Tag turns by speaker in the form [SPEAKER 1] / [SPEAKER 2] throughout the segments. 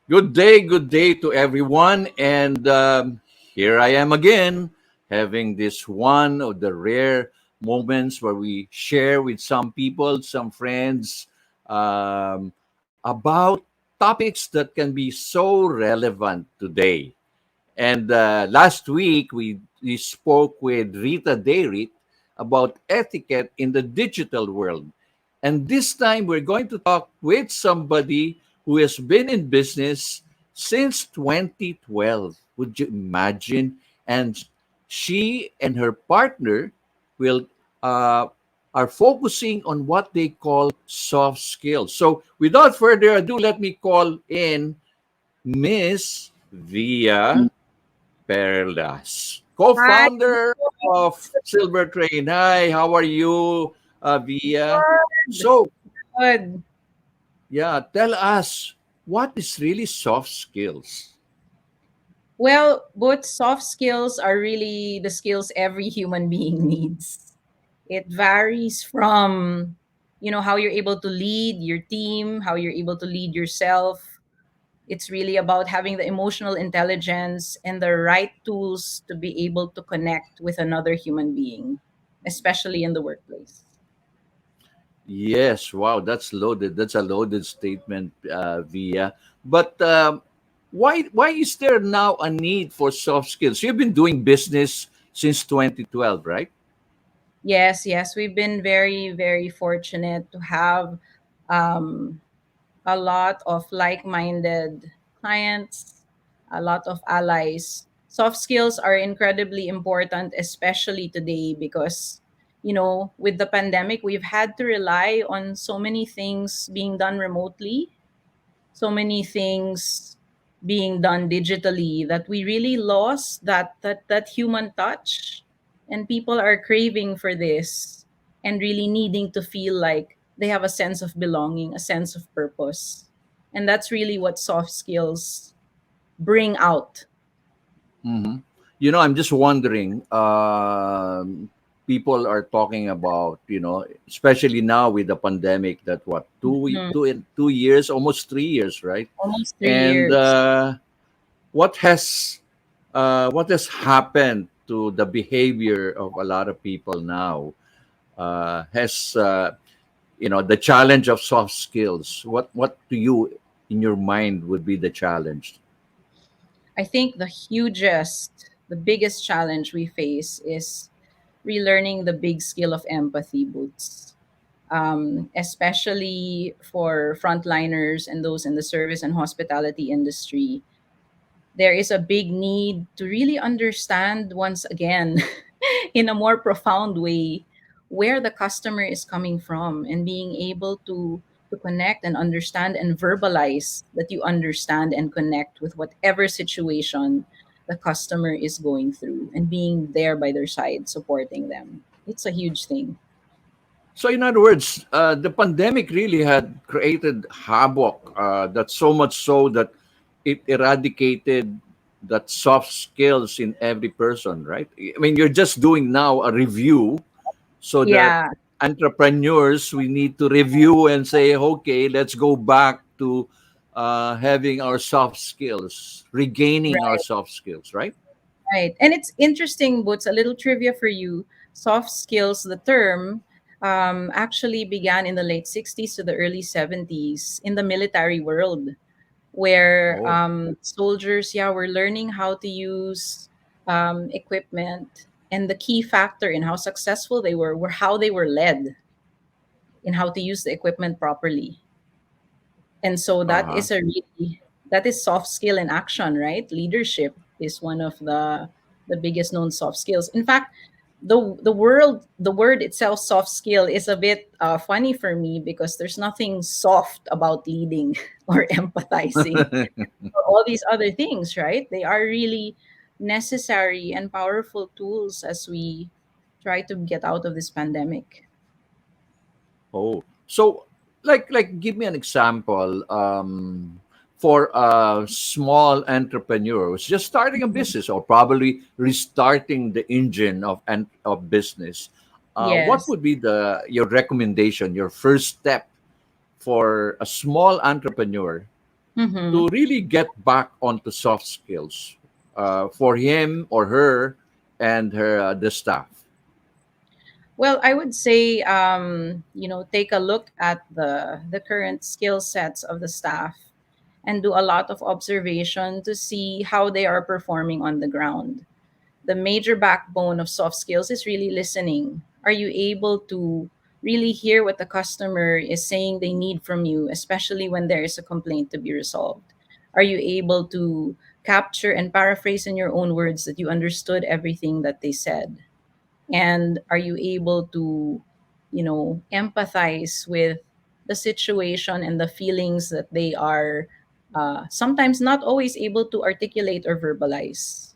[SPEAKER 1] Good day to everyone. And here I am again, having this one of the rare moments where we share with some people, some friends, about topics that can be so relevant today. And last week, we spoke with Rita Dayrit about etiquette in the digital world. And this time, we're going to talk with somebody who has been in business since 2012. Would you imagine? And she and her partner will uh, are focusing on what they call soft skills. So, without further ado, let me call in Miss Via Perlas,
[SPEAKER 2] Hi,
[SPEAKER 1] co-founder of SILVERTRAIN. Hi, how are you, Via?
[SPEAKER 2] good.
[SPEAKER 1] So,
[SPEAKER 2] Good.
[SPEAKER 1] yeah, tell us, what is really soft skills?
[SPEAKER 2] Well, both soft skills are really the skills every human being needs. It varies from, how you're able to lead your team, how you're able to lead yourself. It's really about having the emotional intelligence and the right tools to be able to connect with another human being, especially in the workplace.
[SPEAKER 1] Yes, wow, that's loaded. That's a loaded statement, Via. But why is there now a need for soft skills? You've been doing business since 2012, right?
[SPEAKER 2] Yes, yes, we've been very, very fortunate to have um, a lot of like-minded clients, a lot of allies. Soft skills are incredibly important, especially today, because with the pandemic we've had to rely on so many things being done remotely, so many things being done digitally, that we really lost that human touch, and people are craving for this and really needing to feel like they have a sense of belonging, a sense of purpose. And that's really what soft skills bring out.
[SPEAKER 1] hmm I'm just wondering. People are talking about, especially now with the pandemic, that what
[SPEAKER 2] Mhm.
[SPEAKER 1] 2 years, almost 3 years, right?
[SPEAKER 2] Almost three
[SPEAKER 1] And
[SPEAKER 2] years
[SPEAKER 1] what has what has happened to the behavior of a lot of people now? Has the challenge of soft skills? What do you, in your mind, would be the challenge?
[SPEAKER 2] I think the biggest challenge we face is relearning the big skill of empathy, Boots. Especially for frontliners and those in the service and hospitality industry. There is a big need to really understand once again, in a more profound way, where the customer is coming from, and being able to connect and understand and verbalize that you understand and connect with whatever situation the customer is going through, and being there by their side supporting them. It's a huge thing.
[SPEAKER 1] So, in other words, the pandemic really had created havoc. That so much so that it eradicated that soft skills in every person, right? I mean, you're just doing now a review so that
[SPEAKER 2] Yeah.
[SPEAKER 1] entrepreneurs, we need to review and say, okay, let's go back to having our soft skills, regaining our soft skills, right?
[SPEAKER 2] Right. And it's interesting, Boots, a little trivia for you. Soft skills, the term, actually began in the late 60s to the early 70s in the military world, where
[SPEAKER 1] Oh,
[SPEAKER 2] soldiers, yeah, were learning how to use equipment. And the key factor in how successful they were how they were led in how to use the equipment properly. And so
[SPEAKER 1] uh-huh.
[SPEAKER 2] that is soft skill in action, right? Leadership is one of the biggest known soft skills. In fact, the word itself, soft skill, is a bit funny for me, because there's nothing soft about leading or empathizing or all these other things, right? They are really necessary and powerful tools as we try to get out of this pandemic.
[SPEAKER 1] Oh, so give me an example for a small entrepreneur who's just starting a business or probably restarting the engine of business. What
[SPEAKER 2] Yes.
[SPEAKER 1] would be the your recommendation, your first step for a small entrepreneur
[SPEAKER 2] Mm-hmm.
[SPEAKER 1] to really get back onto soft skills for him or her and her the staff?
[SPEAKER 2] Well, I would say, take a look at the current skill sets of the staff and do a lot of observation to see how they are performing on the ground. The major backbone of soft skills is really listening. Are you able to really hear what the customer is saying they need from you, especially when there is a complaint to be resolved? Are you able to capture and paraphrase in your own words that you understood everything that they said? And are you able to, empathize with the situation and the feelings that they are sometimes not always able to articulate or verbalize?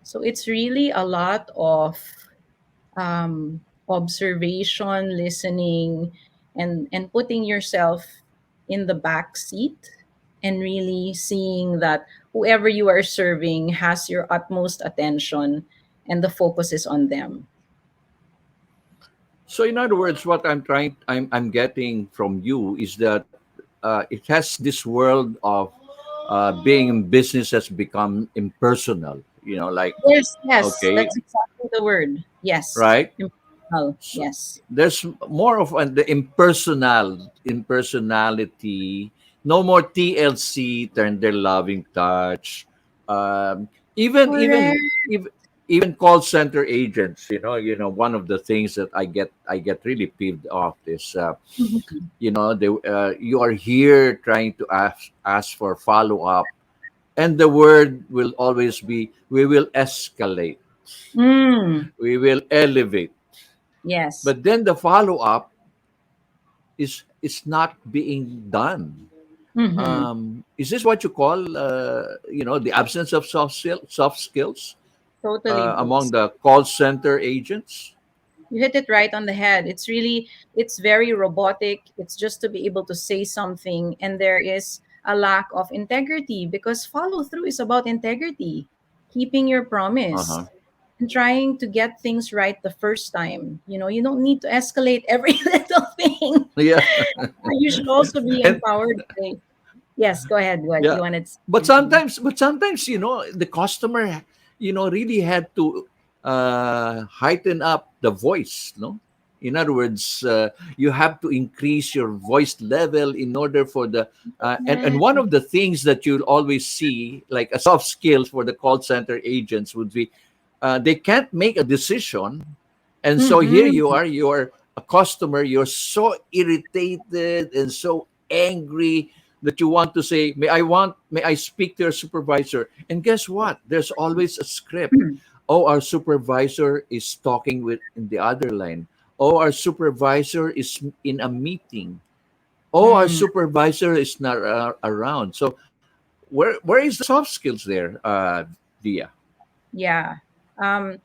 [SPEAKER 2] So it's really a lot of observation, listening, and putting yourself in the back seat and really seeing that whoever you are serving has your utmost attention and the focus is on them.
[SPEAKER 1] So, in other words, what I'm getting from you is that it has this world of being in business has become impersonal. Like,
[SPEAKER 2] Yes, yes,
[SPEAKER 1] okay,
[SPEAKER 2] that's exactly the word. Yes,
[SPEAKER 1] right?
[SPEAKER 2] impersonal.
[SPEAKER 1] So
[SPEAKER 2] Yes,
[SPEAKER 1] there's more of the impersonality. No more TLC, turn their loving touch. Um, even even
[SPEAKER 2] correct.
[SPEAKER 1] even even call center agents. One of the things that I get really peeved off is
[SPEAKER 2] Mhm.
[SPEAKER 1] you are here trying to ask for follow up, and the word will always be, we will escalate,
[SPEAKER 2] Mm,
[SPEAKER 1] we will elevate,
[SPEAKER 2] yes.
[SPEAKER 1] but then the follow up is not being done.
[SPEAKER 2] Mm-hmm.
[SPEAKER 1] Is this what you call the absence of soft skills
[SPEAKER 2] Totally,
[SPEAKER 1] among
[SPEAKER 2] Bruce.
[SPEAKER 1] the call center agents?
[SPEAKER 2] You hit it right on the head. It's very robotic. It's just to be able to say something, and there is a lack of integrity because follow through is about integrity, keeping your promise,
[SPEAKER 1] Uh-huh.
[SPEAKER 2] and trying to get things right the first time. You don't need to escalate every little thing.
[SPEAKER 1] Yeah.
[SPEAKER 2] You should also be
[SPEAKER 1] And
[SPEAKER 2] empowered by. Yes, go ahead. What
[SPEAKER 1] yeah,
[SPEAKER 2] you wanted to say
[SPEAKER 1] but
[SPEAKER 2] something?
[SPEAKER 1] sometimes the customer really had to heighten up the voice, no. In other words, you have to increase your voice level in order for the and one
[SPEAKER 2] Mm,
[SPEAKER 1] of the things that you'll always see, like a soft skill for the call center agents, would be they can't make a decision, and so here
[SPEAKER 2] mm-hmm.
[SPEAKER 1] you are a customer, you're so irritated and so angry that you want to say, may I speak to your supervisor? And guess what? There's always a script. Oh, our supervisor is talking with in the other line. Oh, our supervisor is in a meeting. Oh, our
[SPEAKER 2] Mm.
[SPEAKER 1] supervisor is not around. So where is the soft skills there, Dia?
[SPEAKER 2] Yeah. Um,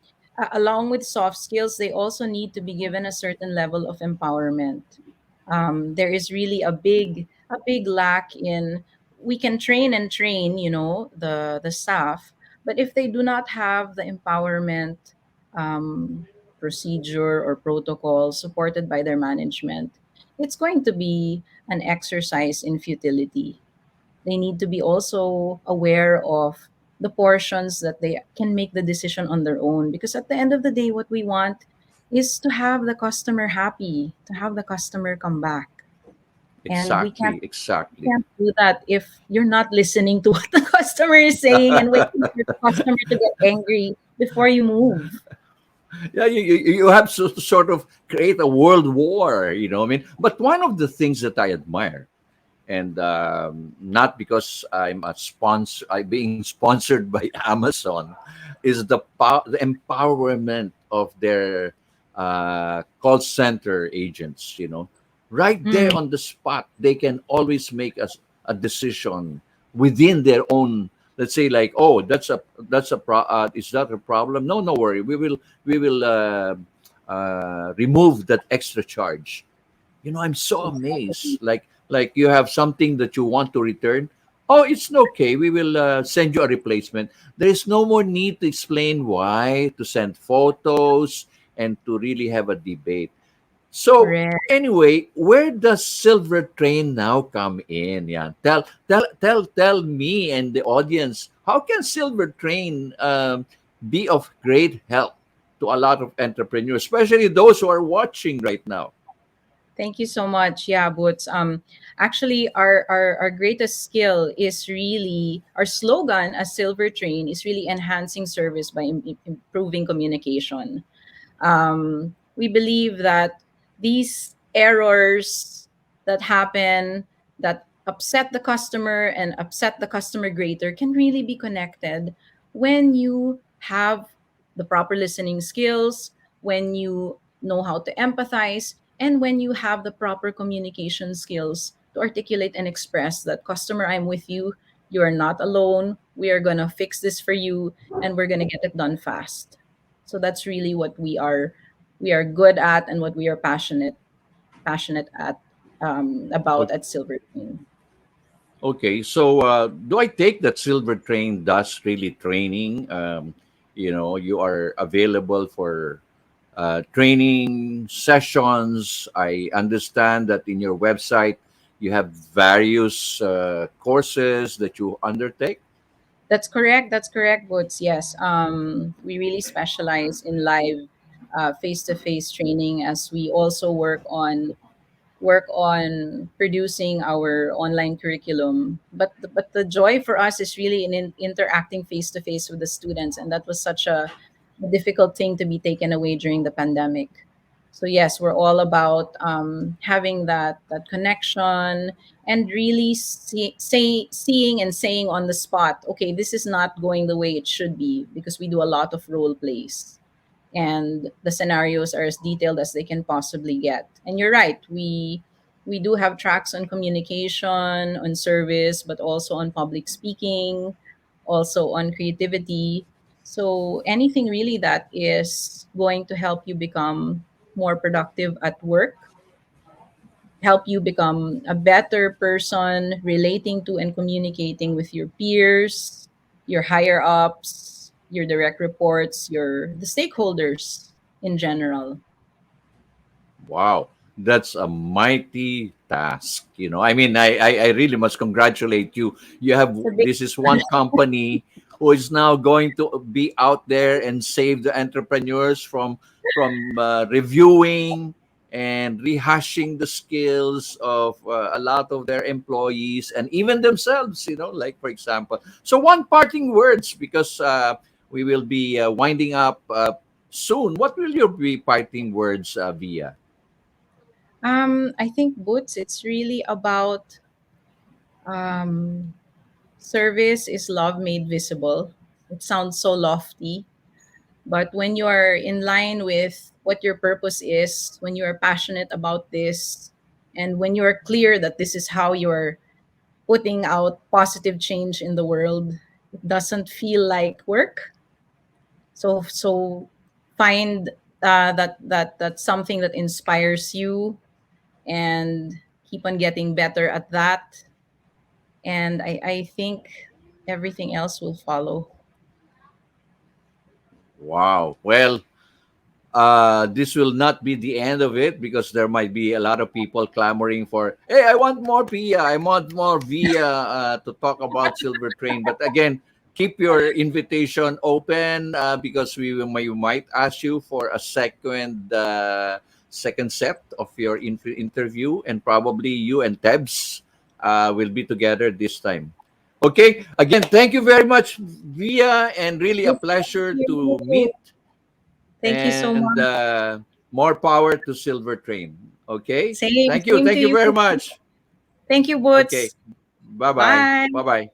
[SPEAKER 2] Along with soft skills, they also need to be given a certain level of empowerment. There is really a big lack in. We can train and train, the staff, but if they do not have the empowerment procedure or protocol supported by their management, it's going to be an exercise in futility. They need to be also aware of the portions that they can make the decision on their own, because at the end of the day what we want is to have the customer happy, to have the customer come back. And we can't
[SPEAKER 1] Exactly, exactly.
[SPEAKER 2] can't do that if you're not listening to what the customer is saying and waiting for the customer to get angry before you move.
[SPEAKER 1] Yeah, you have to sort of create a world war, I mean. But one of the things that I admire, and not because I'm being sponsored by Amazon, is the empowerment of their call center agents. Right there
[SPEAKER 2] Mm,
[SPEAKER 1] on the spot, they can always make a decision within their own. Let's say, like, oh, is that a problem? No, no worry. We will remove that extra charge. I'm so amazed.
[SPEAKER 2] exactly.
[SPEAKER 1] Like you have something that you want to return. Oh, it's okay. We will send you a replacement. There is no more need to explain why, to send photos, and to really have a debate. So
[SPEAKER 2] Correct.
[SPEAKER 1] anyway, where does Silver Train now come in? Yeah, tell me and the audience, how can Silver Train be of great help to a lot of entrepreneurs, especially those who are watching right now?
[SPEAKER 2] Thank you so much. Yeah, Boots. Actually, our greatest skill is really our slogan as Silver Train is really enhancing service by improving communication. We believe that these errors that happen that upset the customer and upset the customer greater can really be connected when you have the proper listening skills, when you know how to empathize, and when you have the proper communication skills to articulate and express that customer, I'm with you, you are not alone, we are going to fix this for you, and we're going to get it done fast. So that's really what we are good at and what we are passionate at about at Silver Queen.
[SPEAKER 1] Okay, so do I take that Silver Train does really training? You are available for training sessions. I understand that in your website you have various courses that you undertake.
[SPEAKER 2] That's correct, Boots. Yes, we really specialize in live face-to-face training as we also work on producing our online curriculum. But the joy for us is really in interacting face to face with the students, and that was such a difficult thing to be taken away during the pandemic. So yes, we're all about having that connection and really seeing and saying on the spot, okay, this is not going the way it should be, because we do a lot of role plays and the scenarios are as detailed as they can possibly get. And you're right, we do have tracks on communication, on service, but also on public speaking, also on creativity. So anything really that is going to help you become more productive at work, help you become a better person relating to and communicating with your peers, your higher ups, your direct reports, your the stakeholders in general.
[SPEAKER 1] Wow, that's a mighty task. I mean, I really must congratulate you. You have
[SPEAKER 2] It's a big
[SPEAKER 1] This is one company who is now going to be out there and save the entrepreneurs from reviewing and rehashing the skills of a lot of their employees and even themselves. Like for example. So one parting words, because we will be winding up soon. What will your be parting words, Via?
[SPEAKER 2] I think Boots, it's really about um service is love made visible. It sounds so lofty, but when you are in line with what your purpose is, when you are passionate about this, and when you are clear that this is how you're putting out positive change in the world, it doesn't feel like work. So find that's something that inspires you, and keep on getting better at that. And I think everything else will follow.
[SPEAKER 1] Wow. Well, this will not be the end of it, because there might be a lot of people clamoring for, hey, I want more Pia, I want more Via to talk about Silver Train. But again, keep your invitation open, because we might ask you for a second set of your interview, and probably you and Tebs will be together this time. Okay. Again, thank you very much, Via, and really a
[SPEAKER 2] Thank
[SPEAKER 1] pleasure
[SPEAKER 2] you.
[SPEAKER 1] to meet.
[SPEAKER 2] Thank you so
[SPEAKER 1] And
[SPEAKER 2] much.
[SPEAKER 1] more power to Silver Train. Okay.
[SPEAKER 2] Same,
[SPEAKER 1] Thank you.
[SPEAKER 2] same to
[SPEAKER 1] Thank you
[SPEAKER 2] you.
[SPEAKER 1] very much.
[SPEAKER 2] Thank you,
[SPEAKER 1] Okay.
[SPEAKER 2] Boots.
[SPEAKER 1] Bye bye.
[SPEAKER 2] Bye.
[SPEAKER 1] Bye bye.